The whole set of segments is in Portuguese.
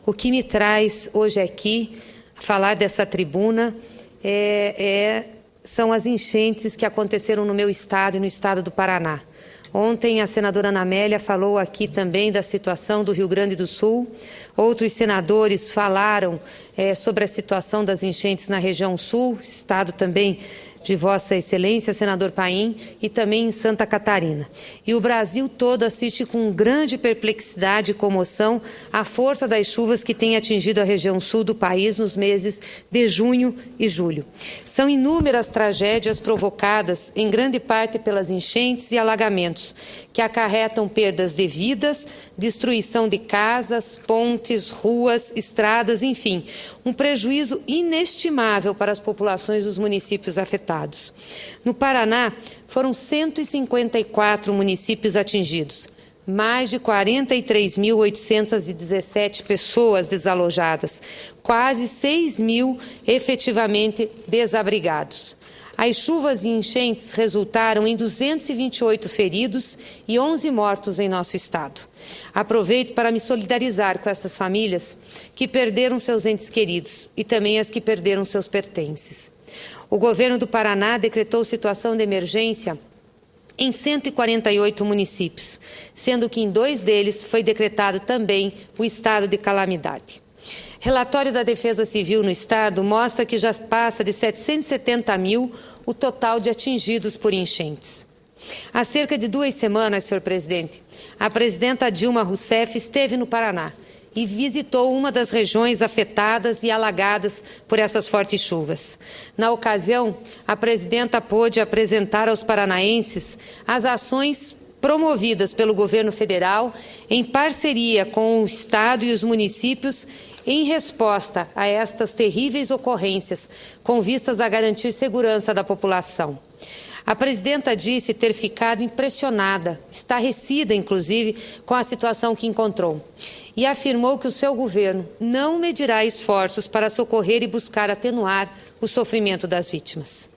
O que me traz hoje aqui falar dessa tribuna são as enchentes que aconteceram no meu estado e no estado do Paraná. Ontem a senadora Ana Amélia falou aqui também da situação do Rio Grande do Sul. Outros senadores falaram sobre a situação das enchentes na região sul, estado também de Vossa Excelência, senador Paim, e também em Santa Catarina. E o Brasil todo assiste com grande perplexidade e comoção a força das chuvas que tem atingido a região sul do país nos meses de junho e julho. São inúmeras tragédias provocadas, em grande parte pelas enchentes e alagamentos, que acarretam perdas de vidas, destruição de casas, pontes, ruas, estradas, enfim, um prejuízo inestimável para as populações dos municípios afetados. No Paraná, foram 154 municípios atingidos, mais de 43.817 pessoas desalojadas, quase 6.000 efetivamente desabrigados. As chuvas e enchentes resultaram em 228 feridos e 11 mortos em nosso estado. Aproveito para me solidarizar com estas famílias que perderam seus entes queridos e também as que perderam seus pertences. O governo do Paraná decretou situação de emergência em 148 municípios, sendo que em 2 deles foi decretado também o estado de calamidade. Relatório da Defesa Civil no estado mostra que já passa de 770 mil o total de atingidos por enchentes. Há cerca de 2 semanas, senhor presidente, a presidenta Dilma Rousseff esteve no Paraná e visitou uma das regiões afetadas e alagadas por essas fortes chuvas. Na ocasião, a presidenta pôde apresentar aos paranaenses as ações promovidas pelo governo federal em parceria com o estado e os municípios em resposta a estas terríveis ocorrências, com vistas a garantir segurança da população. A presidenta disse ter ficado impressionada, estarrecida, inclusive, com a situação que encontrou, e afirmou que o seu governo não medirá esforços para socorrer e buscar atenuar o sofrimento das vítimas.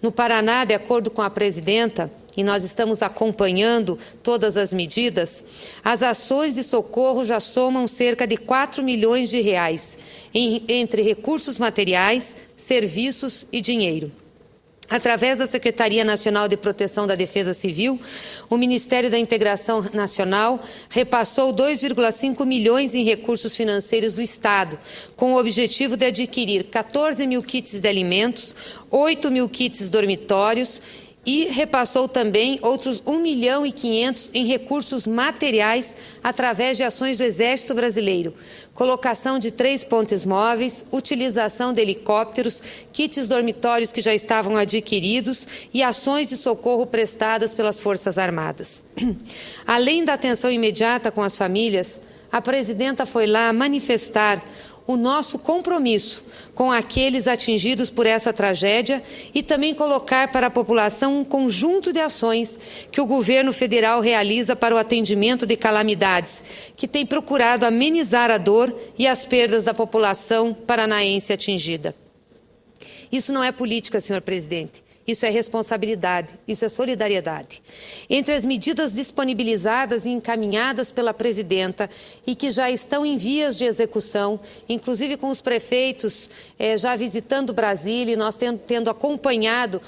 No Paraná, de acordo com a presidenta, e nós estamos acompanhando todas as medidas, as ações de socorro já somam cerca de 4 milhões de reais, entre recursos materiais, serviços e dinheiro. Através da Secretaria Nacional de Proteção da Defesa Civil, o Ministério da Integração Nacional repassou 2,5 milhões em recursos financeiros do Estado, com o objetivo de adquirir 14 mil kits de alimentos, 8 mil kits dormitórios e repassou também outros 1,5 milhão em recursos materiais através de ações do Exército Brasileiro, colocação de 3 pontes móveis, utilização de helicópteros, kits dormitórios que já estavam adquiridos e ações de socorro prestadas pelas Forças Armadas. Além da atenção imediata com as famílias, a presidenta foi lá manifestar o nosso compromisso com aqueles atingidos por essa tragédia e também colocar para a população um conjunto de ações que o governo federal realiza para o atendimento de calamidades, que tem procurado amenizar a dor e as perdas da população paranaense atingida. Isso não é política, senhor presidente. Isso é responsabilidade, isso é solidariedade. Entre as medidas disponibilizadas e encaminhadas pela presidenta e que já estão em vias de execução, inclusive com os prefeitos já visitando Brasília e nós tendo acompanhado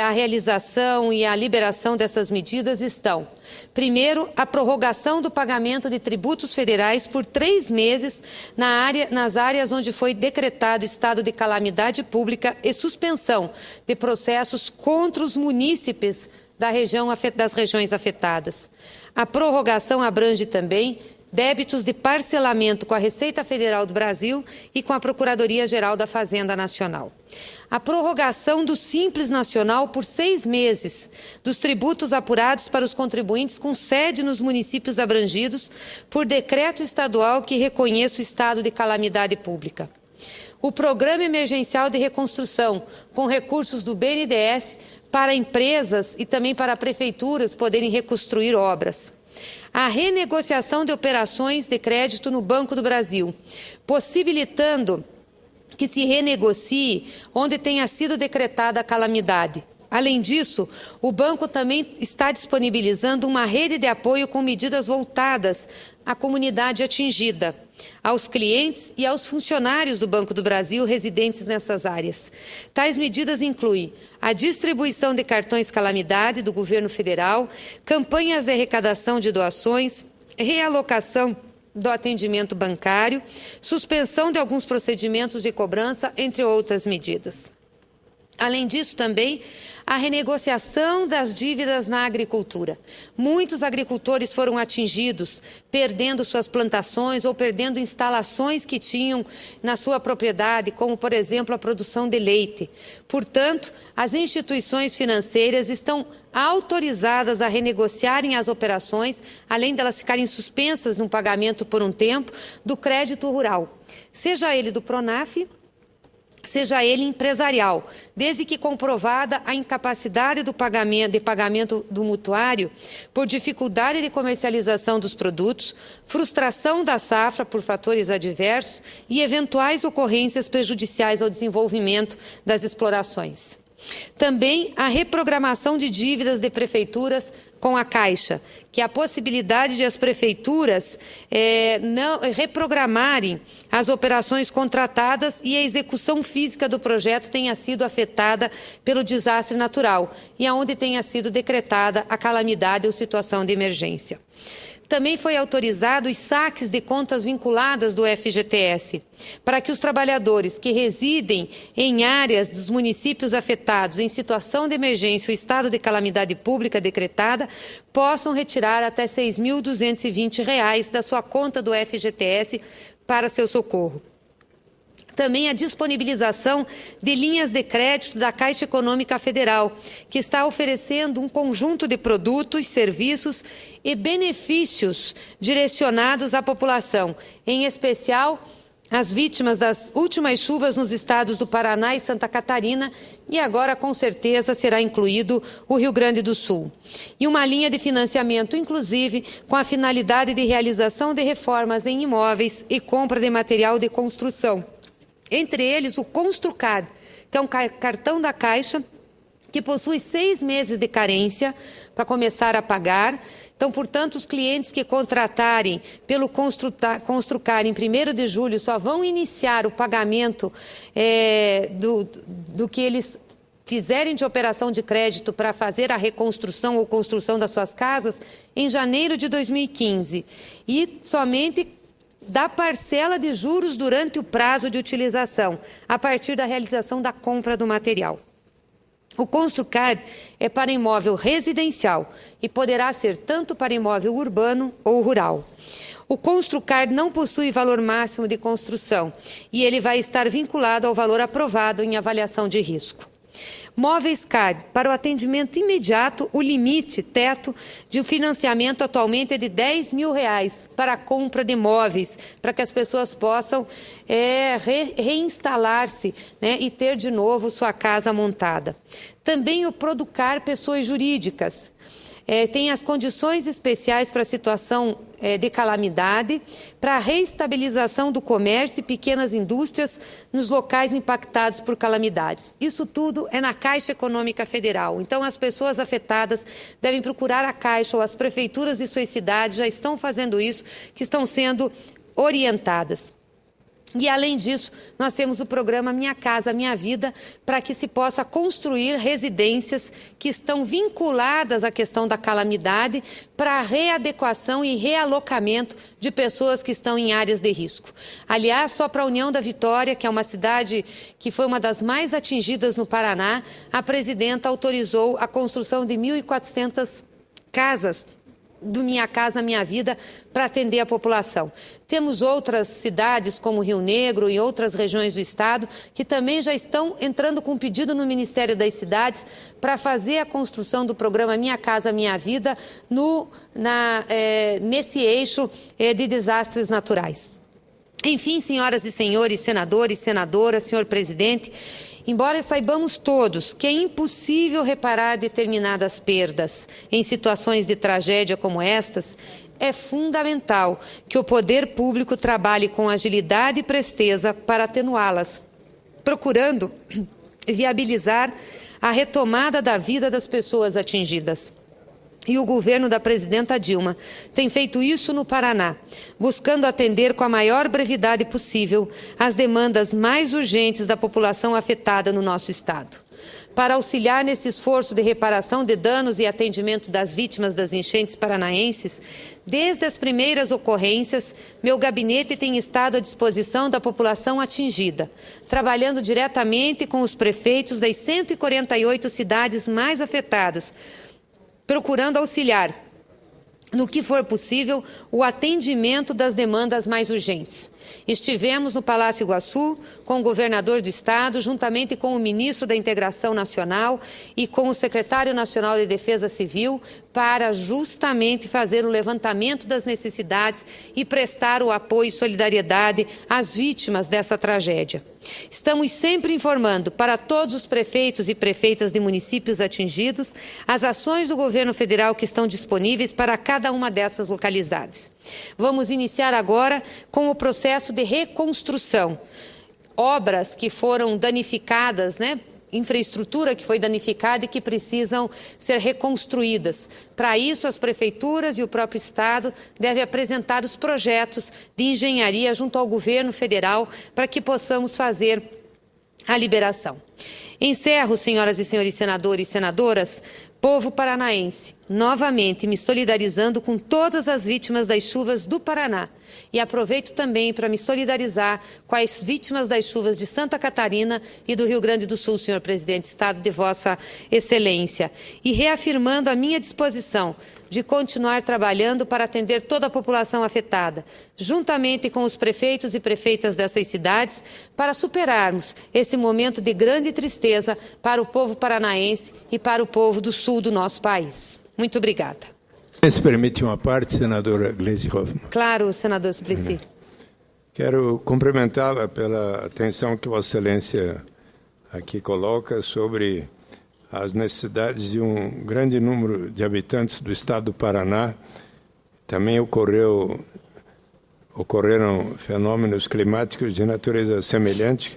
a realização e a liberação dessas medidas estão: primeiro, a prorrogação do pagamento de tributos federais por 3 meses nas áreas onde foi decretado estado de calamidade pública e suspensão de processos contra os munícipes das regiões afetadas. A prorrogação abrange também débitos de parcelamento com a Receita Federal do Brasil e com a Procuradoria-Geral da Fazenda Nacional. A prorrogação do Simples Nacional por 6 meses dos tributos apurados para os contribuintes com sede nos municípios abrangidos por decreto estadual que reconheça o estado de calamidade pública. O Programa Emergencial de Reconstrução, com recursos do BNDES para empresas e também para prefeituras poderem reconstruir obras. A renegociação de operações de crédito no Banco do Brasil, possibilitando que se renegocie onde tenha sido decretada a calamidade. Além disso, o banco também está disponibilizando uma rede de apoio com medidas voltadas à comunidade atingida. aos clientes e aos funcionários do Banco do Brasil residentes nessas áreas. Tais medidas incluem a distribuição de cartões calamidade do governo federal, campanhas de arrecadação de doações, realocação do atendimento bancário, suspensão de alguns procedimentos de cobrança, entre outras medidas. Além disso, também, a renegociação das dívidas na agricultura. Muitos agricultores foram atingidos, perdendo suas plantações ou perdendo instalações que tinham na sua propriedade, como, por exemplo, a produção de leite. Portanto, as instituições financeiras estão autorizadas a renegociarem as operações, além delas ficarem suspensas no pagamento por um tempo, do crédito rural, seja ele do Pronaf, seja ele empresarial, desde que comprovada a incapacidade de pagamento do mutuário por dificuldade de comercialização dos produtos, frustração da safra por fatores adversos e eventuais ocorrências prejudiciais ao desenvolvimento das explorações. Também a reprogramação de dívidas de prefeituras com a Caixa, que é a possibilidade de as prefeituras reprogramarem as operações contratadas e a execução física do projeto tenha sido afetada pelo desastre natural e aonde tenha sido decretada a calamidade ou situação de emergência. Também foi autorizado os saques de contas vinculadas do FGTS, para que os trabalhadores que residem em áreas dos municípios afetados em situação de emergência ou estado de calamidade pública decretada, possam retirar até R$ 6.220 da sua conta do FGTS para seu socorro. Também a disponibilização de linhas de crédito da Caixa Econômica Federal, que está oferecendo um conjunto de produtos, serviços e benefícios direcionados à população, em especial as vítimas das últimas chuvas nos estados do Paraná e Santa Catarina, e agora, com certeza, será incluído o Rio Grande do Sul. E uma linha de financiamento, inclusive, com a finalidade de realização de reformas em imóveis e compra de material de construção. Entre eles, o Construcard, que é um cartão da Caixa que possui 6 meses de carência para começar a pagar. Então, portanto, os clientes que contratarem pelo Construcard em 1º de julho só vão iniciar o pagamento do que eles fizerem de operação de crédito para fazer a reconstrução ou construção das suas casas em janeiro de 2015. E somente da parcela de juros durante o prazo de utilização, a partir da realização da compra do material. O Construcard é para imóvel residencial e poderá ser tanto para imóvel urbano ou rural. O Construcard não possui valor máximo de construção e ele vai estar vinculado ao valor aprovado em avaliação de risco. Móveis Card, para o atendimento imediato, o limite, teto de financiamento atualmente é de R$10.000 para a compra de móveis, para que as pessoas possam reinstalar-se, né, e ter de novo sua casa montada. Também o Producar Pessoas Jurídicas. Tem as condições especiais para a situação de calamidade, para a reestabilização do comércio e pequenas indústrias nos locais impactados por calamidades. Isso tudo é na Caixa Econômica Federal. Então, as pessoas afetadas devem procurar a Caixa ou as prefeituras de suas cidades já estão fazendo isso, que estão sendo orientadas. E, além disso, nós temos o programa Minha Casa, Minha Vida, para que se possa construir residências que estão vinculadas à questão da calamidade para readequação e realocamento de pessoas que estão em áreas de risco. Aliás, só para a União da Vitória, que é uma cidade que foi uma das mais atingidas no Paraná, a presidenta autorizou a construção de 1.400 casas do Minha Casa Minha Vida para atender a população. Temos outras cidades como Rio Negro e outras regiões do estado que também já estão entrando com pedido no Ministério das Cidades para fazer a construção do programa Minha Casa Minha Vida nesse eixo de desastres naturais. Enfim, senhoras e senhores, senadores, senadoras, senhor presidente, embora saibamos todos que é impossível reparar determinadas perdas em situações de tragédia como estas, é fundamental que o poder público trabalhe com agilidade e presteza para atenuá-las, procurando viabilizar a retomada da vida das pessoas atingidas. e o governo da presidenta Dilma tem feito isso no Paraná, buscando atender com a maior brevidade possível as demandas mais urgentes da população afetada no nosso estado. Para auxiliar nesse esforço de reparação de danos e atendimento das vítimas das enchentes paranaenses, desde as primeiras ocorrências, meu gabinete tem estado à disposição da população atingida, trabalhando diretamente com os prefeitos das 148 cidades mais afetadas, procurando auxiliar, no que for possível, o atendimento das demandas mais urgentes. Estivemos no Palácio Iguaçu com o governador do estado, juntamente com o ministro da Integração Nacional e com o secretário nacional de Defesa Civil, para justamente fazer o levantamento das necessidades e prestar o apoio e solidariedade às vítimas dessa tragédia. Estamos sempre informando para todos os prefeitos e prefeitas de municípios atingidos as ações do governo federal que estão disponíveis para cada uma dessas localidades. Vamos iniciar agora com o processo de reconstrução. Obras que foram danificadas, infraestrutura que foi danificada e que precisam ser reconstruídas. Para isso, as prefeituras e o próprio Estado devem apresentar os projetos de engenharia junto ao governo federal para que possamos fazer a liberação. Encerro, senhoras e senhores senadores e senadoras, povo paranaense, novamente me solidarizando com todas as vítimas das chuvas do Paraná. E aproveito também para me solidarizar com as vítimas das chuvas de Santa Catarina e do Rio Grande do Sul, senhor presidente de Estado, de Vossa Excelência. E reafirmando a minha disposição de continuar trabalhando para atender toda a população afetada, juntamente com os prefeitos e prefeitas dessas cidades, para superarmos esse momento de grande tristeza para o povo paranaense e para o povo do sul do nosso país. Muito obrigada. Se permite uma parte, senadora Gleisi Hoffmann. Claro, senador Suplicy. Quero cumprimentá-la pela atenção que Vossa Excelência aqui coloca sobre as necessidades de um grande número de habitantes do estado do Paraná. Também ocorreram fenômenos climáticos de natureza semelhante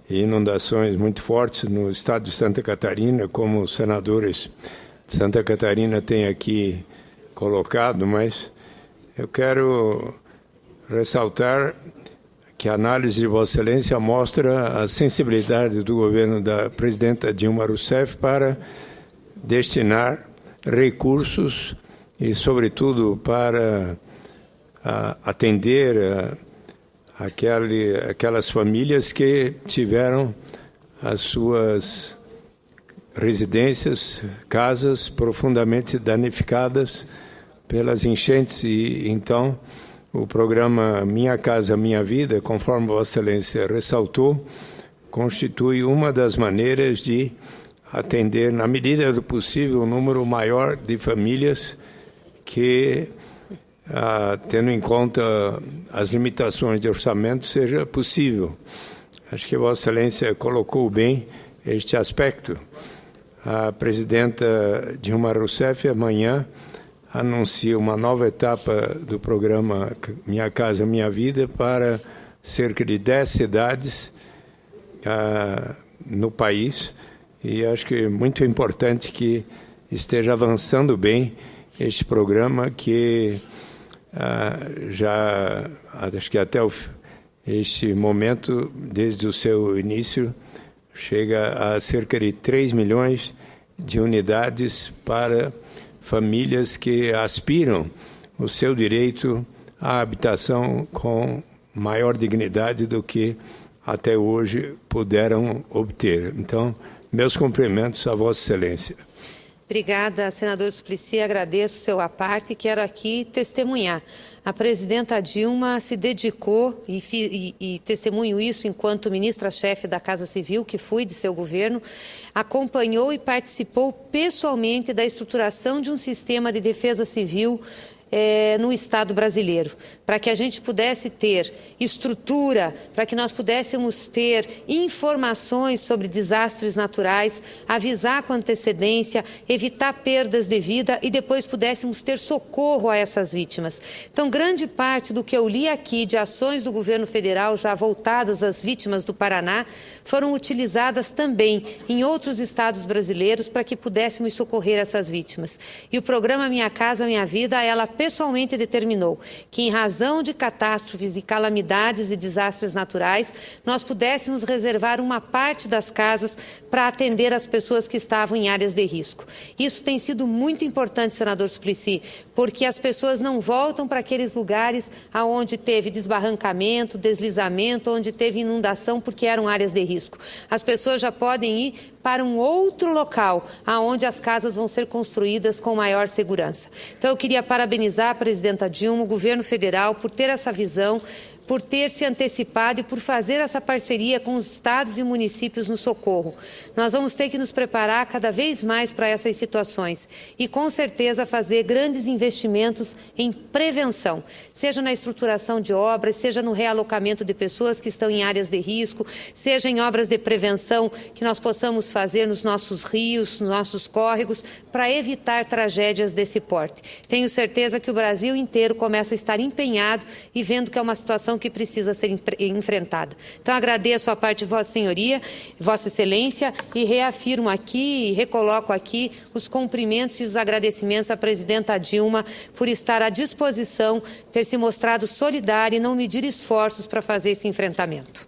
e inundações muito fortes no estado de Santa Catarina, como os senadores de Santa Catarina têm aqui colocado, mas eu quero ressaltar que a análise de Vossa Excelência mostra a sensibilidade do governo da presidenta Dilma Rousseff para destinar recursos e, sobretudo, para atender aquelas famílias que tiveram as suas residências, casas profundamente danificadas pelas enchentes e, então, o programa Minha Casa Minha Vida, conforme Vossa Excelência ressaltou, constitui uma das maneiras de atender, na medida do possível, um número maior de famílias que, tendo em conta as limitações de orçamento, seja possível. Acho que Vossa Excelência colocou bem este aspecto. A presidenta Dilma Rousseff, amanhã, anuncia uma nova etapa do programa Minha Casa Minha Vida para cerca de 10 cidades no país, e acho que é muito importante que esteja avançando bem este programa que já, acho que até este momento, desde o seu início, chega a cerca de 3 milhões de unidades para famílias que aspiram o seu direito à habitação com maior dignidade do que até hoje puderam obter. Então, meus cumprimentos a Vossa Excelência. Obrigada, senador Suplicy. Agradeço o seu à parte e quero aqui testemunhar. A presidenta Dilma se dedicou, e testemunho isso enquanto ministra-chefe da Casa Civil, que fui de seu governo, acompanhou e participou pessoalmente da estruturação de um sistema de defesa civil no Estado brasileiro, para que a gente pudesse ter estrutura, para que nós pudéssemos ter informações sobre desastres naturais, avisar com antecedência, evitar perdas de vida e depois pudéssemos ter socorro a essas vítimas. Então, grande parte do que eu li aqui de ações do governo federal já voltadas às vítimas do Paraná foram utilizadas também em outros estados brasileiros para que pudéssemos socorrer essas vítimas. E o programa Minha Casa Minha Vida, ela pessoalmente determinou que, em razão de catástrofes e calamidades e desastres naturais, nós pudéssemos reservar uma parte das casas para atender as pessoas que estavam em áreas de risco. Isso tem sido muito importante, senador Suplicy, porque as pessoas não voltam para aqueles lugares onde teve desbarrancamento, deslizamento, onde teve inundação, porque eram áreas de risco. As pessoas já podem ir para um outro local, onde as casas vão ser construídas com maior segurança. Então, eu queria parabenizar a presidenta Dilma, o governo federal, por ter essa visão, por ter se antecipado e por fazer essa parceria com os estados e municípios no socorro. Nós vamos ter que nos preparar cada vez mais para essas situações e, com certeza, fazer grandes investimentos em prevenção, seja na estruturação de obras, seja no realocamento de pessoas que estão em áreas de risco, seja em obras de prevenção que nós possamos fazer nos nossos rios, nos nossos córregos, para evitar tragédias desse porte. Tenho certeza que o Brasil inteiro começa a estar empenhado e vendo que é uma situação que precisa ser enfrentada. Então, agradeço a parte de Vossa Senhoria, Vossa Excelência, e reafirmo aqui e recoloco aqui os cumprimentos e os agradecimentos à presidenta Dilma por estar à disposição, ter se mostrado solidária e não medir esforços para fazer esse enfrentamento.